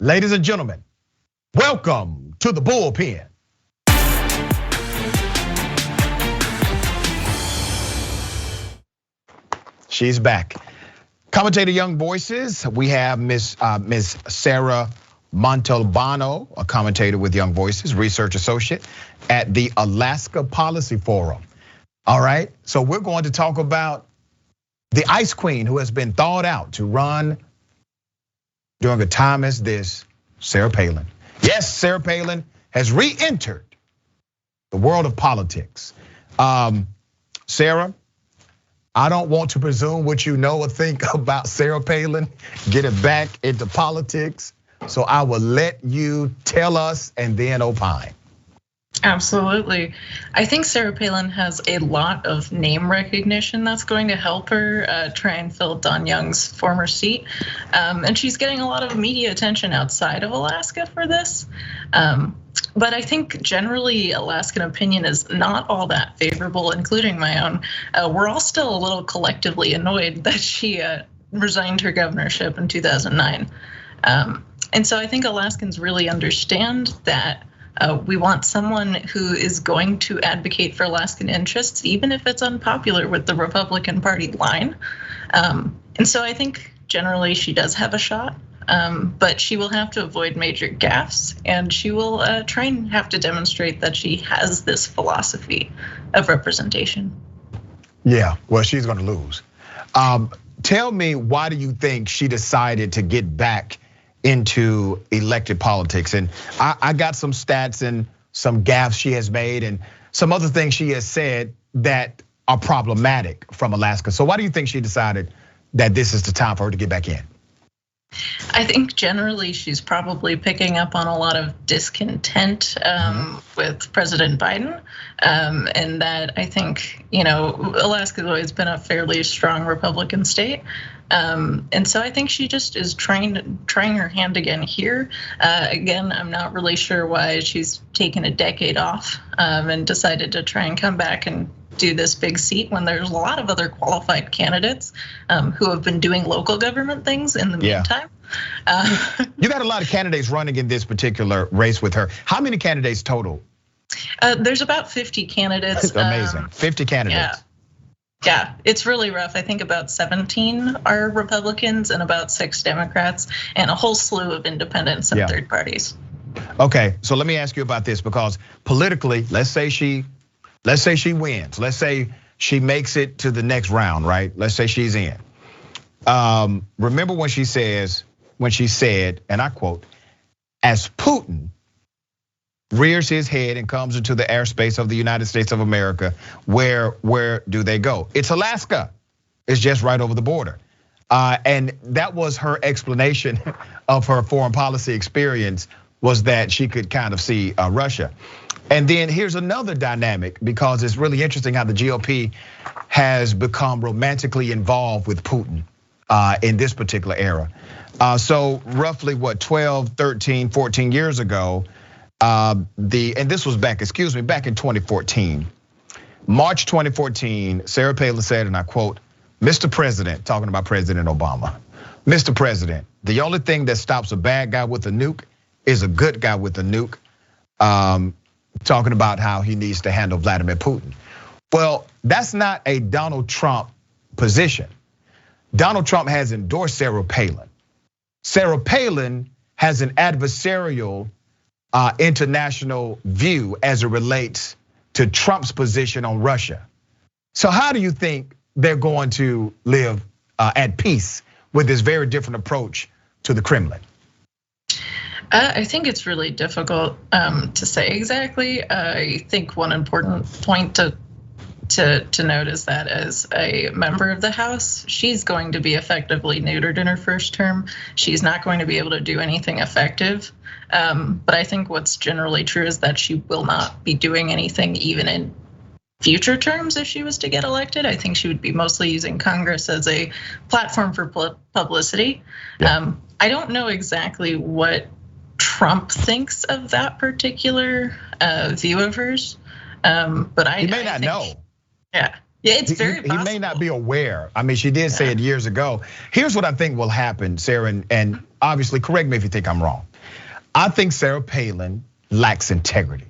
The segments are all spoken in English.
Ladies and gentlemen, welcome to the Bullpen. She's back. Commentator Young Voices, we have Miss Sarah Montalbano, a commentator with Young Voices, research associate at the Alaska Policy Forum. All right, so we're going to talk about the Ice Queen who has been thawed out to run during a time as this, Sarah Palin. Yes, Sarah Palin has re-entered the world of politics. Sarah, I don't want to presume what you know or think about Sarah Palin, get it back into politics. So I will let you tell us and then opine. Absolutely. I think Sarah Palin has a lot of name recognition that's going to help her try and fill Don Young's former seat. And she's getting a lot of media attention outside of Alaska for this. But I think generally Alaskan opinion is not all that favorable, including my own. We're all still a little collectively annoyed that she resigned her governorship in 2009. And so I think Alaskans really understand that we want someone who is going to advocate for Alaskan interests, even if it's unpopular with the Republican Party line. And so I think generally she does have a shot, but she will have to avoid major gaffes, and she will try and have to demonstrate that she has this philosophy of representation. Yeah, well, she's gonna lose. Tell me, why do you think she decided to get back into elected politics? And I got some stats and some gaffes she has made and some other things she has said that are problematic from Alaska. So why do you think she decided that this is the time for her to get back in? I think generally she's probably picking up on a lot of discontent with President Biden, and that I think, Alaska's always been a fairly strong Republican state. And so I think she just is trying her hand again here. Again, I'm not really sure why she's taken a decade off and decided to try and come back and do this big seat when there's a lot of other qualified candidates who have been doing local government things in the meantime. You got a lot of candidates running in this particular race with her. How many candidates total? There's about 50 candidates. That's amazing, 50 candidates. Yeah, it's really rough. I think about 17 are Republicans and about 6 Democrats, and a whole slew of independents and third parties. Okay, so let me ask you about this, because politically, let's say she wins. Let's say she makes it to the next round, right? Let's say she's in. Remember when she said, and I quote, "As Putin rears his head and comes into the airspace of the United States of America, where do they go? It's Alaska. It's just right over the border." And that was her explanation of her foreign policy experience, was that she could kind of see Russia. And then here's another dynamic, because it's really interesting how the GOP has become romantically involved with Putin in this particular era. So roughly 12, 13, 14 years ago, and this was back in 2014. March 2014, Sarah Palin said, and I quote, "Mr. President," talking about President Obama, "Mr. President, the only thing that stops a bad guy with a nuke is a good guy with a nuke." Talking about how he needs to handle Vladimir Putin. Well, that's not a Donald Trump position. Donald Trump has endorsed Sarah Palin. Sarah Palin has an adversarial international view as it relates to Trump's position on Russia. So how do you think they're going to live at peace with this very different approach to the Kremlin? I think it's really difficult to say exactly. I think one important point to note is that as a member of the House, she's going to be effectively neutered in her first term. She's not going to be able to do anything effective. But I think what's generally true is that she will not be doing anything even in future terms if she was to get elected. I think she would be mostly using Congress as a platform for publicity. I don't know exactly what Trump thinks of that particular view of hers, but he may not know. Yeah, Yeah, it's very possible. He may not be aware. I mean, she did say it years ago. Here's what I think will happen, Sarah, and obviously correct me if you think I'm wrong. I think Sarah Palin lacks integrity.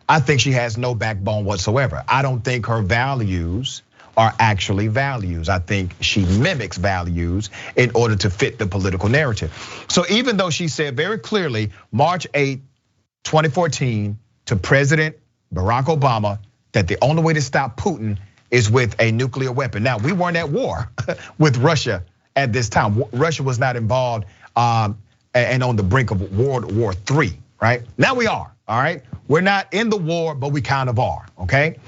I think she has no backbone whatsoever. I don't think her values are actually values. I think she mimics values in order to fit the political narrative. So even though she said very clearly, March 8, 2014, to President Barack Obama, that the only way to stop Putin is with a nuclear weapon. Now, we weren't at war with Russia at this time. Russia was not involved and on the brink of World War III, right? Now we are, all right? We're not in the war, but we kind of are, okay?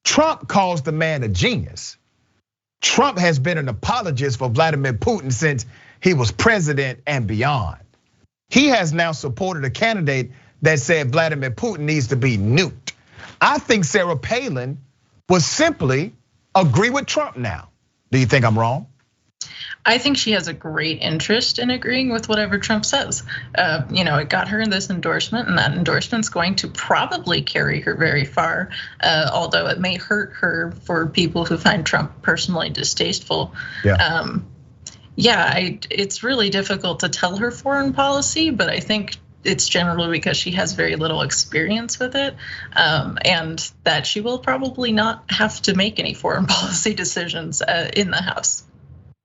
Trump calls the man a genius. Trump has been an apologist for Vladimir Putin since he was president and beyond. He has now supported a candidate that said Vladimir Putin needs to be nuked. I think Sarah Palin will simply agree with Trump now. Do you think I'm wrong? I think she has a great interest in agreeing with whatever Trump says. It got her in this endorsement, and that endorsement's going to probably carry her very far, although it may hurt her for people who find Trump personally distasteful. It's really difficult to tell her foreign policy, but I think it's generally because she has very little experience with it, and that she will probably not have to make any foreign policy decisions in the House.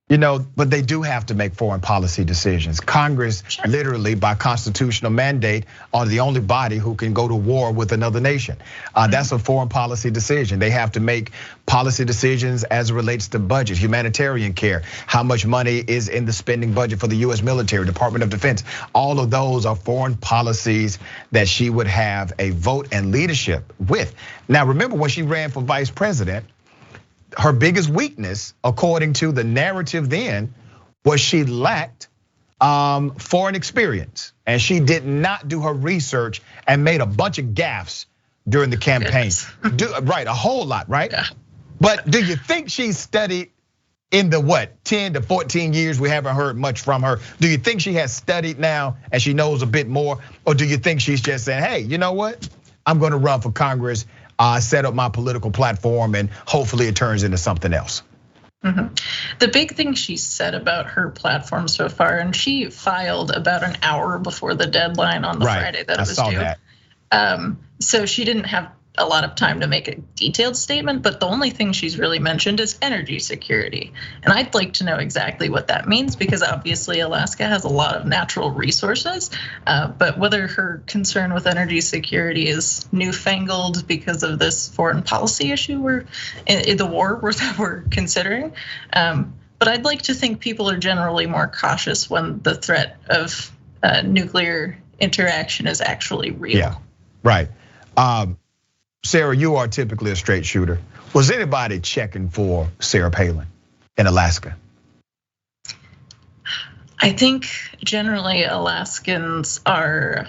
But they do have to make foreign policy decisions. Congress, literally by constitutional mandate, are the only body who can go to war with another nation. That's a foreign policy decision. They have to make policy decisions as it relates to budget, humanitarian care, how much money is in the spending budget for the US military, Department of Defense. All of those are foreign policies that she would have a vote and leadership with. Now, remember when she ran for vice president, her biggest weakness, according to the narrative then, was she lacked foreign experience. And she did not do her research and made a bunch of gaffes during the campaign. Right, a whole lot, right? Yeah. But do you think she studied in the 10 to 14 years we haven't heard much from her? Do you think she has studied now and she knows a bit more? Or do you think she's just saying, hey, you know what? I'm gonna run for Congress, set up my political platform, and hopefully it turns into something else? The big thing she said about her platform so far, and she filed about an hour before the deadline on the Friday that it was due. So she didn't have a lot of time to make a detailed statement, but the only thing she's really mentioned is energy security. And I'd like to know exactly what that means, because obviously Alaska has a lot of natural resources, but whether her concern with energy security is newfangled because of this foreign policy issue we're in the war that we're considering. But I'd like to think people are generally more cautious when the threat of nuclear interaction is actually real. Yeah, right. Sarah, you are typically a straight shooter. Was anybody checking for Sarah Palin in Alaska? I think generally Alaskans are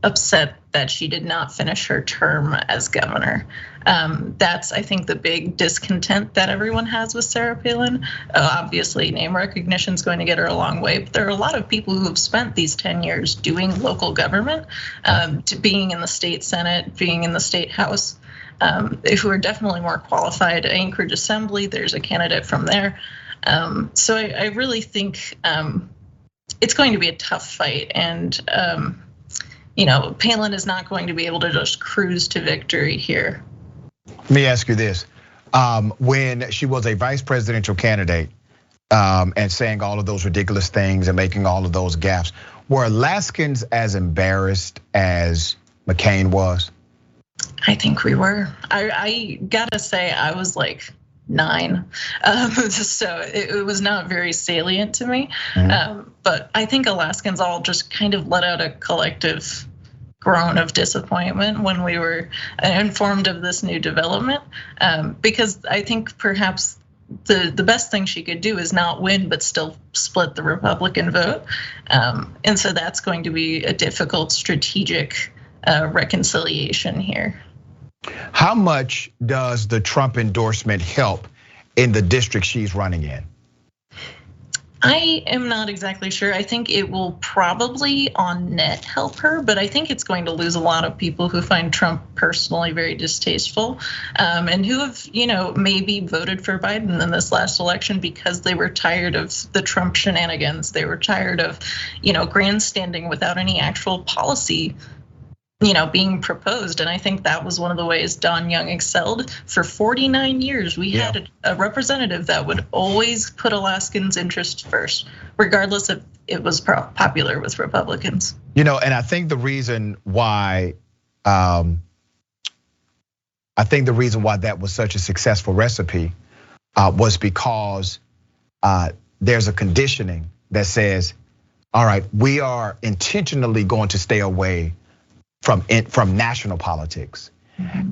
upset that she did not finish her term as governor. That's, I think, the big discontent that everyone has with Sarah Palin. Obviously, name recognition is going to get her a long way, but there are a lot of people who have spent these 10 years doing local government, being in the state Senate, being in the state House, who are definitely more qualified. Anchorage Assembly, there's a candidate from there. So I really think it's going to be a tough fight, and Palin is not going to be able to just cruise to victory here. Let me ask you this. When she was a vice presidential candidate and saying all of those ridiculous things and making all of those gaffes, were Alaskans as embarrassed as McCain was? I think we were. I gotta say, I was like 9, so it was not very salient to me. But I think Alaskans all just kind of let out a collective groan of disappointment when we were informed of this new development, because I think perhaps the best thing she could do is not win, but still split the Republican vote. And so that's going to be a difficult strategic reconciliation here. How much does the Trump endorsement help in the district she's running in? I am not exactly sure. I think it will probably on net help her, but I think it's going to lose a lot of people who find Trump personally very distasteful, and who have, maybe voted for Biden in this last election because they were tired of the Trump shenanigans. They were tired of, grandstanding without any actual policy being proposed. And I think that was one of the ways Don Young excelled. For 49 years, we had a representative that would always put Alaskans' interest first, regardless if it was popular with Republicans. And I think the reason why, that was such a successful recipe was because there's a conditioning that says, all right, we are intentionally going to stay away from national politics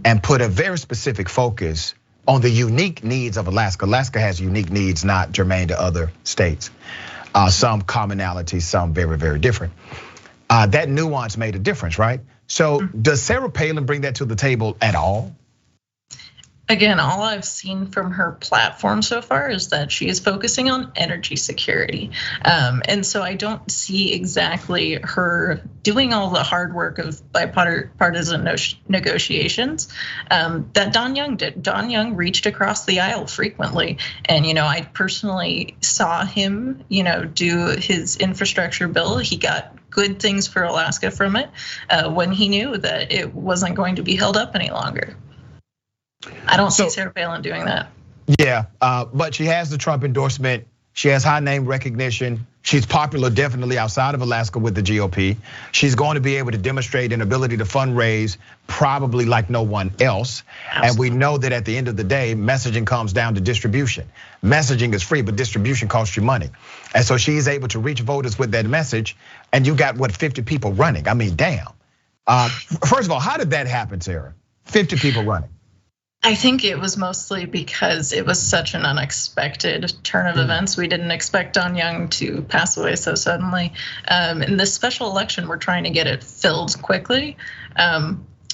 and put a very specific focus on the unique needs of Alaska. Alaska has unique needs not germane to other states. Some commonalities, some very, very different. That nuance made a difference, right? So does Sarah Palin bring that to the table at all? Again, all I've seen from her platform so far is that she is focusing on energy security. And so I don't see exactly her doing all the hard work of bipartisan negotiations that Don Young did. Don Young reached across the aisle frequently. And I personally saw him do his infrastructure bill. He got good things for Alaska from it when he knew that it wasn't going to be held up any longer. I don't see Sarah Palin doing that. Yeah, but she has the Trump endorsement. She has high name recognition. She's popular definitely outside of Alaska with the GOP. She's going to be able to demonstrate an ability to fundraise probably like no one else. Absolutely. And we know that at the end of the day, messaging comes down to distribution. Messaging is free, but distribution costs you money. And so she's able to reach voters with that message. And you got 50 people running. I mean, damn. First of all, how did that happen, Sarah? 50 people running. I think it was mostly because it was such an unexpected turn of events. We didn't expect Don Young to pass away so suddenly. In this special election, we're trying to get it filled quickly.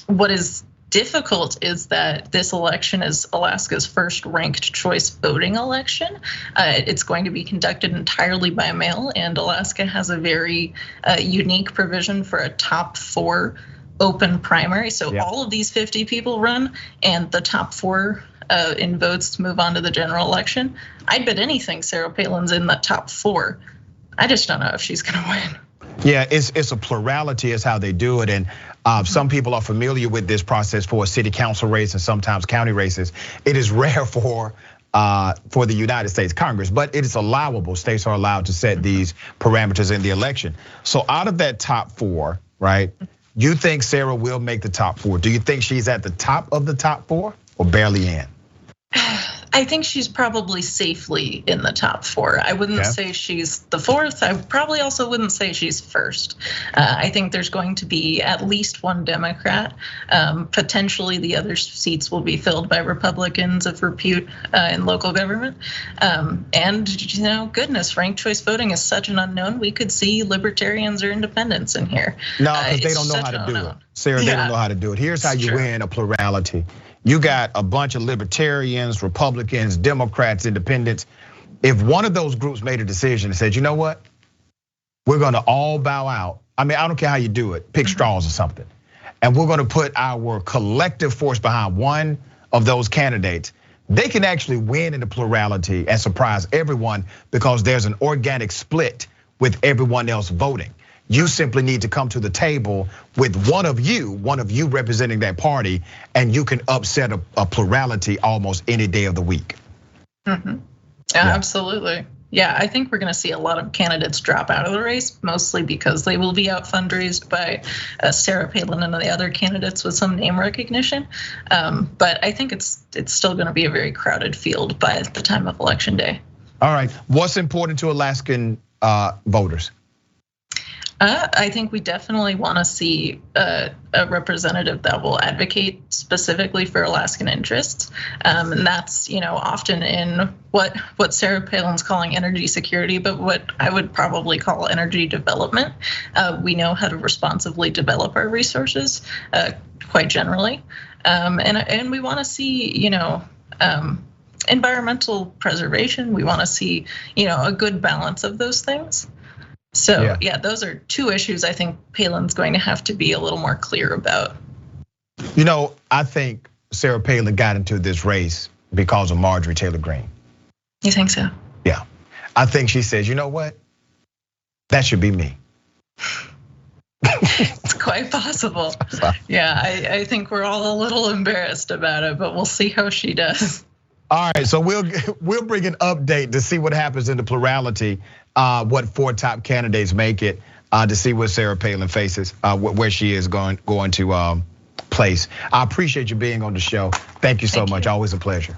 What is difficult is that this election is Alaska's first ranked choice voting election. It's going to be conducted entirely by mail, and Alaska has a very unique provision for a top 4 open primary. So all of these 50 people run, and the top 4 in votes move on to the general election. I'd bet anything Sarah Palin's in the top 4. I just don't know if she's gonna win. Yeah, it's a plurality is how they do it. And some people are familiar with this process for a city council race and sometimes county races. It is rare for the United States Congress, but it is allowable. States are allowed to set these parameters in the election. So out of that top 4, right? You think Sarah will make the top 4? Do you think she's at the top of the top 4 or barely in? I think she's probably safely in the top 4. I wouldn't say she's the 4th. I probably also wouldn't say she's first. I think there's going to be at least one Democrat. Potentially the other seats will be filled by Republicans of repute in local government. And goodness, ranked choice voting is such an unknown. We could see libertarians or independents in here. No, because they don't know how to do it. Sarah, they don't know how to do it. Here's how you win a plurality. You got a bunch of libertarians, Republicans, Democrats, independents. If one of those groups made a decision and said, you know what? We're gonna all bow out. I mean, I don't care how you do it, pick straws or something. And we're gonna put our collective force behind one of those candidates. They can actually win in the plurality and surprise everyone because there's an organic split with everyone else voting. You simply need to come to the table with one of you representing that party, and you can upset a plurality almost any day of the week. Absolutely. Yeah, I think we're gonna see a lot of candidates drop out of the race, mostly because they will be out fundraised by Sarah Palin and the other candidates with some name recognition. But I think it's still gonna be a very crowded field by the time of election day. All right, what's important to Alaskan voters? I think we definitely want to see a representative that will advocate specifically for Alaskan interests, and that's often in what Sarah Palin's calling energy security, but what I would probably call energy development. We know how to responsibly develop our resources, quite generally, and we want to see environmental preservation. We want to see, a good balance of those things. So yeah, those are two issues I think Palin's going to have to be a little more clear about. I think Sarah Palin got into this race because of Marjorie Taylor Greene. You think so? Yeah, I think she says, you know what? That should be me. It's quite possible. Yeah, I think we're all a little embarrassed about it, but we'll see how she does. All right, so we'll bring an update to see what happens in the plurality, what 4 top candidates make it, to see what Sarah Palin faces, where she is going to place. I appreciate you being on the show. Thank you so much. Always a pleasure.